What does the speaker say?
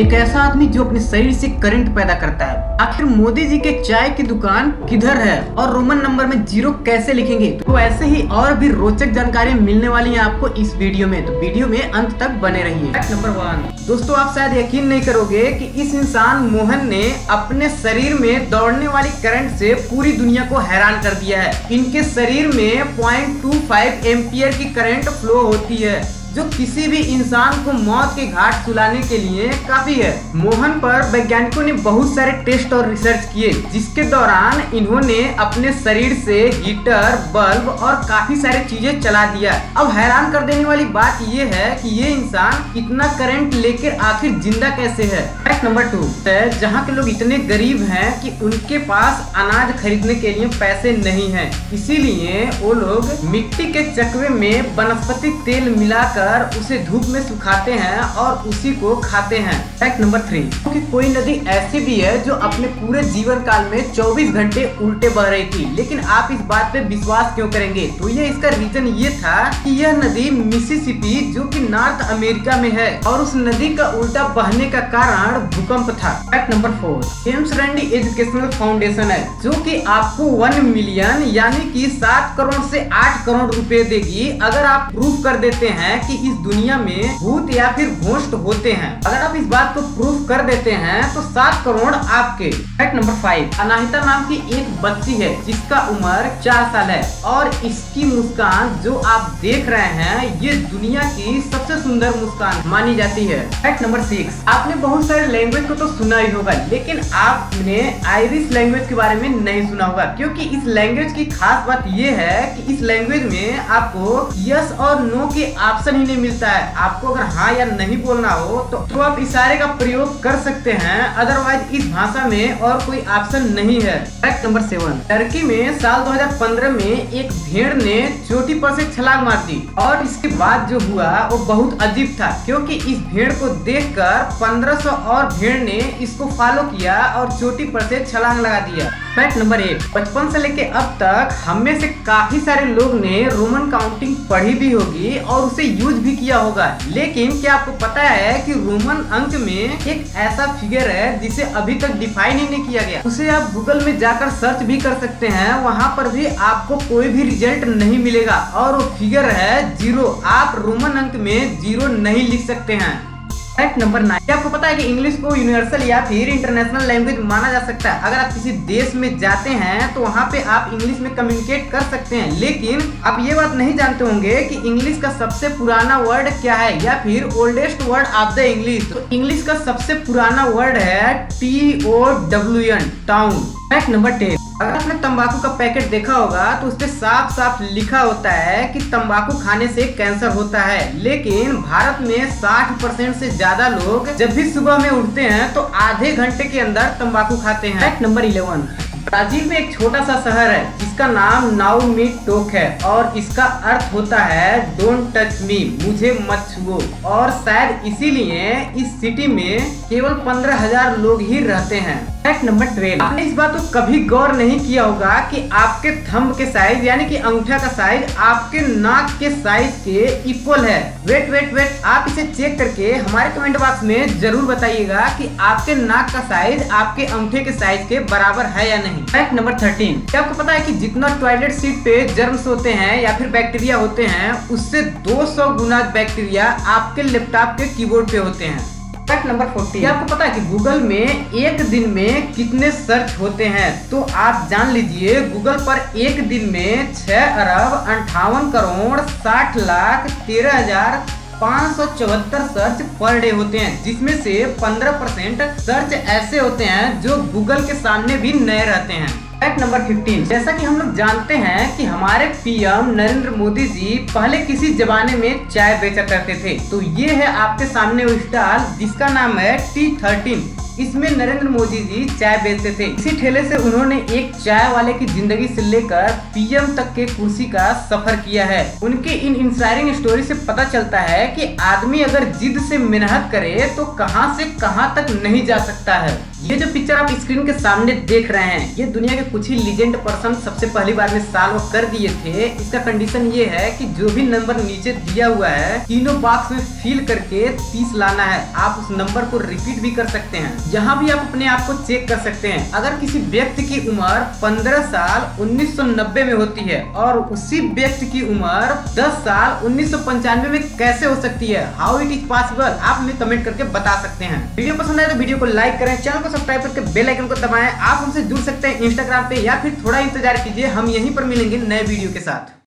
एक ऐसा आदमी जो अपने शरीर से करंट पैदा करता है। आखिर मोदी जी के चाय की दुकान किधर है और रोमन नंबर में 0 कैसे लिखेंगे? तो ऐसे ही और भी रोचक जानकारी मिलने वाली है आपको इस वीडियो में, तो वीडियो में अंत तक बने रहिए। Fact number 1। दोस्तों, आप शायद यकीन नहीं करोगे कि इस इंसान मोहन ने अपने शरीर में दौड़ने वाली करंट से पूरी दुनिया को हैरान कर दिया है। इनके शरीर में 0.25 एम्पियर की करंट फ्लो होती है, जो किसी भी इंसान को मौत के घाट सुलाने के लिए काफी है। मोहन पर वैज्ञानिकों ने बहुत सारे टेस्ट और रिसर्च किए, जिसके दौरान इन्होंने अपने शरीर से हीटर, बल्ब और काफी सारी चीजें चला दिया। अब हैरान कर देने वाली बात ये है कि ये इंसान इतना करंट लेकर आखिर जिंदा कैसे है। Fact number 2। जहाँ के लोग इतने गरीब हैं कि उनके पास अनाज खरीदने के लिए पैसे नहीं है, इसीलिए वो लोग मिट्टी के चकवे में वनस्पति तेल मिलाकर उसे धूप में सुखाते हैं और उसी को खाते हैं। Fact number 3। क्योंकि कोई नदी ऐसी भी है जो अपने पूरे जीवन काल में 24 घंटे उल्टे बह रही थी, लेकिन आप इस बात पे विश्वास क्यों करेंगे? तो ये इसका रीजन ये था कि यह नदी मिसिसिपी, जो कि नॉर्थ अमेरिका में है, और उस नदी का उल्टा बहने का कारण भूकंप था। Fact number 4। James Randy educational foundation है, जो कि आपको 1 मिलियन यानी कि 7 करोड़ से 8 करोड़ रुपए देगी अगर आप प्रूफ कर देते हैं कि इस दुनिया में भूत या फिर घोस्ट होते हैं। अगर आप इस बात को प्रूफ कर देते हैं तो 7 करोड़ आपके। Fact number 5। अनाहिता नाम की एक बच्ची है जिसका उम्र 4 साल है, और इसकी मुस्कान जो आप देख रहे हैं ये दुनिया की सबसे सुंदर मुस्कान मानी जाती है। Fact number 6। आपने बहुत सारे लैंग्वेज को तो सुना ही होगा, लेकिन आपने आयरिश लैंग्वेज के बारे में नहीं सुना होगा, क्योंकि इस लैंग्वेज की खास बात ये है कि इस लैंग्वेज में आपको यस और नो के ऑप्शन ही नहीं मिलता है। आपको अगर हाँ या नहीं बोलना हो तो आप इशारे का प्रयोग कर सकते हैं, अदरवाइज इस भाषा में और कोई ऑप्शन नहीं है। Fact number 7। टर्की में साल 2015 में एक भेड़ ने चोटी पर से छलांग मार दी, और इसके बाद जो हुआ वो बहुत अजीब था, क्योंकि इस भेड़ को देखकर 1500 और भेड़ ने इसको फॉलो किया और चोटी पर से छलांग लगा दिया। Fact number 8। बचपन से लेके अब तक हम में से काफी सारे लोग ने रोमन काउंटिंग पढ़ी भी होगी और उसे यूज भी किया होगा, लेकिन क्या आपको पता है कि रोमन अंक में एक ऐसा फिगर है जिसे अभी तक डिफाइन ही नहीं किया गया। उसे आप गूगल में जाकर सर्च भी कर सकते हैं, वहां पर भी आपको कोई भी रिजल्ट नहीं मिलेगा, और वो फिगर है 0। आप रोमन अंक में 0 नहीं लिख सकते हैं। Fact number 9। क्या आपको पता है कि इंग्लिश को यूनिवर्सल या फिर इंटरनेशनल लैंग्वेज माना जा सकता है? अगर आप किसी देश में जाते हैं तो वहाँ पे आप इंग्लिश में कम्युनिकेट कर सकते हैं, लेकिन आप ये बात नहीं जानते होंगे कि इंग्लिश का सबसे पुराना वर्ड क्या है, या फिर oldest word of the English. तो इंग्लिश का सबसे पुराना वर्ड है TOWN, टाउन। Fact number 10। अगर आपने तंबाकू का पैकेट देखा होगा तो उस पे साफ साफ लिखा होता है कि तंबाकू खाने से कैंसर होता है, लेकिन भारत में 60% से ज्यादा लोग जब भी सुबह में उठते हैं तो आधे घंटे के अंदर तंबाकू खाते हैं। Fact number 11। ब्राजील में एक छोटा सा शहर है जिसका नाम नाउ मी टोक है, और इसका अर्थ होता है डोंट टच मी, मुझे मत छुओ, और शायद इसीलिए इस सिटी में केवल 15,000 लोग ही रहते हैं। Fact number 12। आपने इस बात को कभी गौर नहीं किया होगा कि आपके थंब के साइज यानी कि अंगूठा का साइज आपके नाक के साइज के इक्वल है। वेट, आप इसे चेक करके हमारे कमेंट बॉक्स में जरूर बताइएगा कि आपके नाक का साइज आपके अंगूठे के साइज के बराबर है या नहीं। Fact number 13। क्या आपको पता है कि जितना टॉयलेट सीट पे जर्म्स होते हैं या फिर बैक्टीरिया होते हैं, उससे 200 गुना बैक्टीरिया आपके लैपटॉप के कीबोर्ड पे होते हैं। Fact number 14। क्या आपको पता है कि गूगल में एक दिन में कितने सर्च होते हैं? तो आप जान लीजिए, गूगल पर एक दिन में 6 अरब 58 crore 60 lakh 13,574 search per day होते हैं, जिसमें से 15% सर्च ऐसे होते हैं जो गूगल के सामने भी नए रहते हैं। Fact number 15। जैसा कि हम लोग जानते हैं कि हमारे पीएम नरेंद्र मोदी जी पहले किसी जमाने में चाय बेचा करते थे, तो ये है आपके सामने वो स्टॉल जिसका नाम है T13। इसमें नरेंद्र मोदी जी चाय बेचते थे। इसी ठेले से उन्होंने एक चाय वाले की जिंदगी से लेकर पीएम तक के कुर्सी का सफर किया है। उनके इन इंस्पायरिंग स्टोरी से पता चलता है कि आदमी अगर जिद से मेहनत करे तो कहां से कहां तक नहीं जा सकता है। ये जो पिक्चर आप स्क्रीन के सामने देख रहे हैं, ये दुनिया के कुछ ही लीजेंड पर्सन सबसे पहली बार में साल कर दिए थे। इसका कंडीशन ये है कि जो भी नंबर नीचे दिया हुआ है तीनों बॉक्स में फिल करके 30 लाना है। आप उस नंबर को रिपीट भी कर सकते हैं, जहां भी आप अपने आप को चेक कर सकते हैं। अगर किसी व्यक्ति की उम्र 15 साल 1990 में होती है और उसी व्यक्ति की उम्र 10 साल 1995 में कैसे हो सकती है, हाउ इट इज पॉसिबल, आप हमें कमेंट करके बता सकते हैं। वीडियो पसंद आए तो वीडियो को लाइक करें, चैनल को सब्सक्राइब करके बेल आइकन को दबाएं। आप हमसे जुड़ सकते हैं इंस्टाग्राम पे, या फिर थोड़ा इंतजार कीजिए, हम यहीं पर मिलेंगे नए वीडियो के साथ।